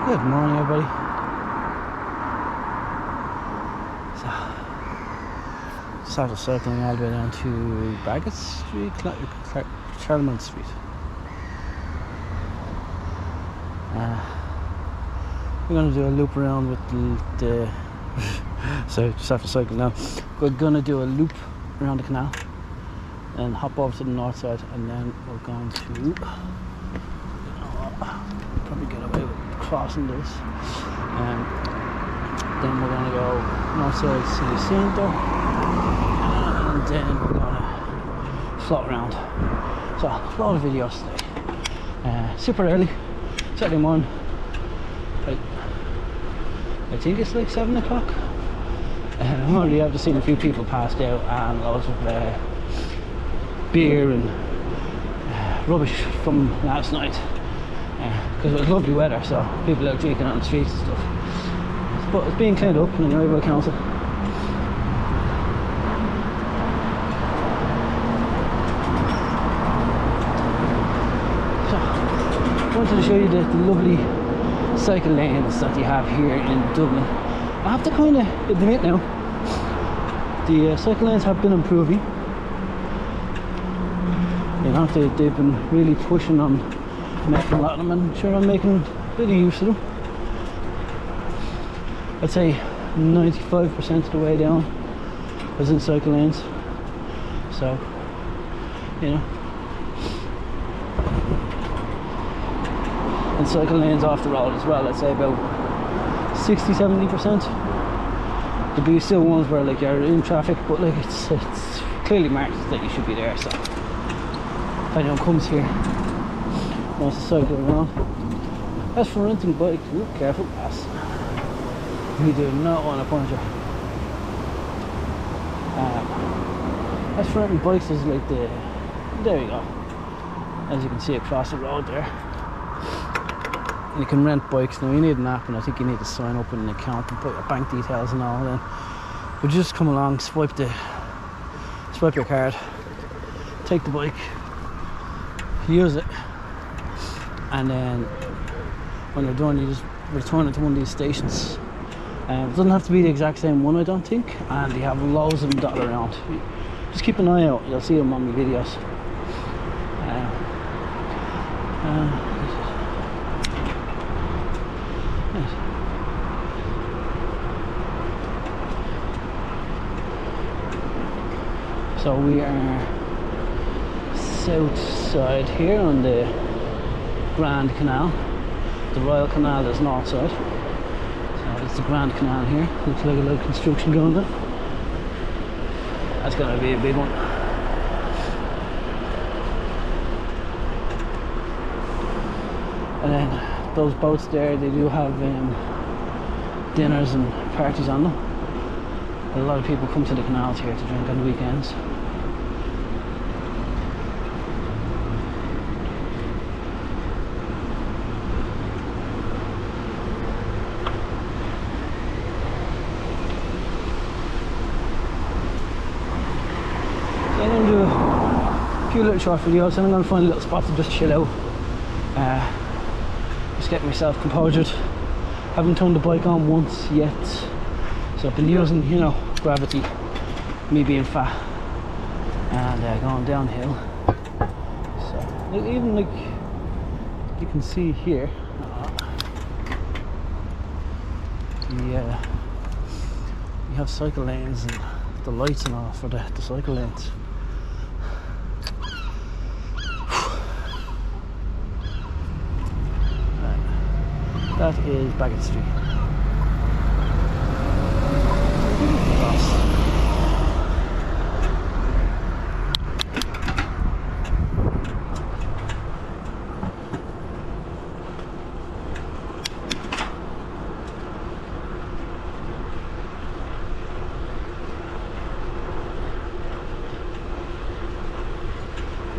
Good morning, everybody. So, just after cycling all the way down to Bagot Street, Charlemont Street. We're going to do a loop around with the so just after cycling now, we're going to do a loop around the canal and hop over to the north side, and then we're going to probably get away with crossing this. Then we're going to go north side city centre, and then we're going to float around. So a lot of videos today. Super early, Saturday morning. I think it's like 7 o'clock. I'm already after seeing a few people passed out and loads of beer and rubbish from last night, because it was lovely weather, so people out drinking on the streets and stuff. But it's being cleaned up in the Irish Council. So I wanted to show you the lovely cycle lanes that you have here in Dublin. I have to kind of admit now, the cycle lanes have been improving. You know, they've been really pushing on making a lot of them, and sure, I'm making a bit of use of them. I'd say 95% of the way down is in cycle lanes. So, you know, and cycle lanes off the road as well, I'd say about 60-70%. There'll be still ones where like you're in traffic, but like it's clearly marked that you should be there. So if anyone comes here wants to cycle around. As for renting bikes, look careful, pass. We do not want to punch you. As for renting bikes, is like there you go. As you can see across the road there. You can rent bikes. Now you need an app, and I think you need to sign up with an account and put your bank details and all. Then but just come along, swipe your card, take the bike, use it, and then when you're done, you just return it to one of these stations. It doesn't have to be the exact same one, I don't think, and they have loads of them dotted around. Just keep an eye out, you'll see them on my videos. So we are south side here on the Grand Canal. The Royal Canal is north side. So it's the Grand Canal here. Looks like a little construction going on. That's going to be a big one. And then those boats there, they do have dinners and parties on them. A lot of people come to the canals here to drink on the weekends. So I'm going to do a few little short videos, and I'm going to find a little spot to just chill out. Just get myself composed. Haven't turned the bike on once yet. So I've been using, you know, gravity, me being fat, and going downhill. So even like you can see here, you have cycle lanes and the lights and all for the cycle lanes. That is Bagot Street.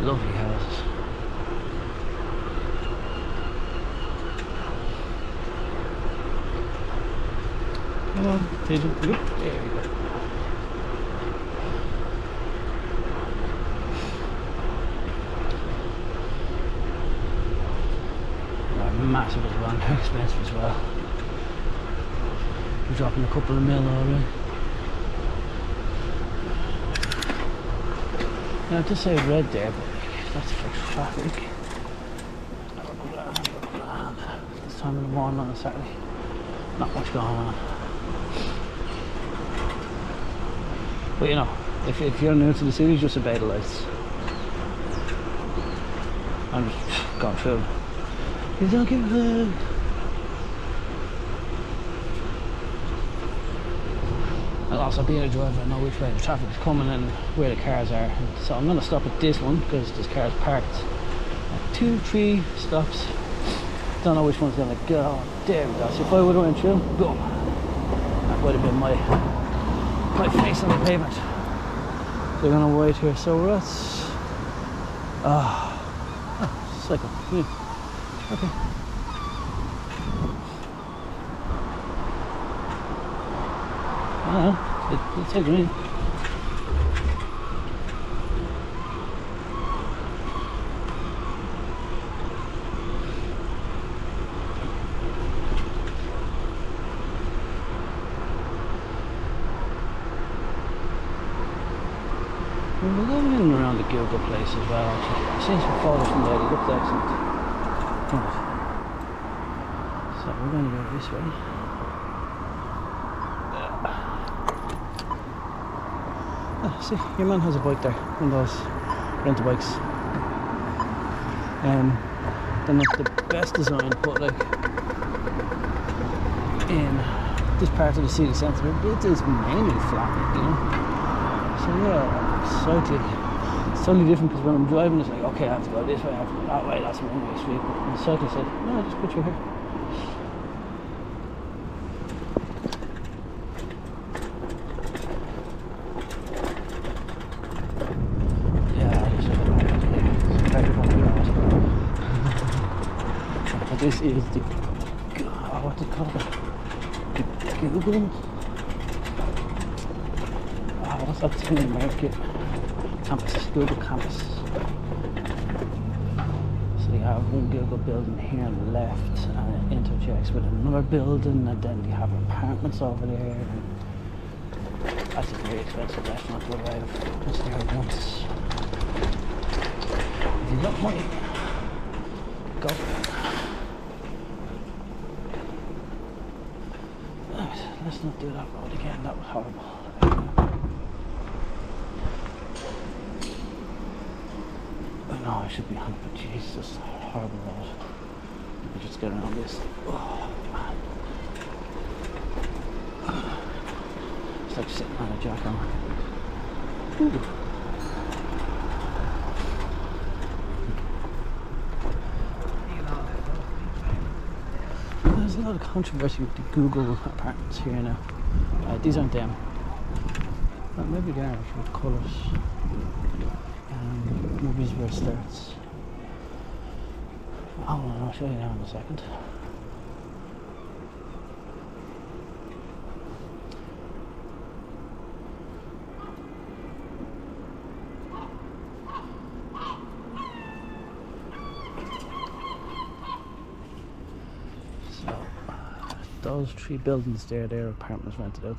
Lovely houses. Come on, Pigeon. There we go. massive as well, and they're expensive as well. We're dropping a couple of mil already. Now, just say red there, but that's for traffic. This time in the morning on a Saturday, not much going on. But you know, if you're new to the city, just obey the lights. I'm just going through. You don't give a fuck. I'll also be a driver, I know which way the traffic is coming and where the cars are. So I'm going to stop at this one because this car is parked at 2-3 stops. Don't know which one's going to go. There we go. So if I would have went through, boom. That would have been my face on the pavement. So we're going to wait here. So we're at cycle. Yeah. Okay. It's a green. We're going in and around the Google place as well, actually. I've seen some photos from there, they looked excellent. Right. So we're going to go this way. See, your man has a bike there, one of those rental bikes. They're not the best design, but like in this part of the city centre, it is mainly flat, you know. So yeah, it's totally different because when I'm driving, it's like, okay, I have to go this way, I have to go that way, that's a one-way street. And the cyclist said, no, just put you here. This is the, what's it called? The Google? What's that thing in America? Campus, Google campus. So you have one Google building here on the left and it interjects with another building, and then you have apartments over there. And that's a very expensive restaurant to arrive. Just there once. If you've got money, go for it. Let's not do that road again, that was horrible. I know I should be on it, but Jesus, this horrible road. Let me just get around this. Oh, man. It's like sitting on a jackhammer. Ooh. There's a lot of controversy with the Google apartments here now. These aren't them. Well, maybe they are actually with colours. Maybe it's where it starts. I'll show you now in a second. Those 3 buildings there, they're apartments rented out.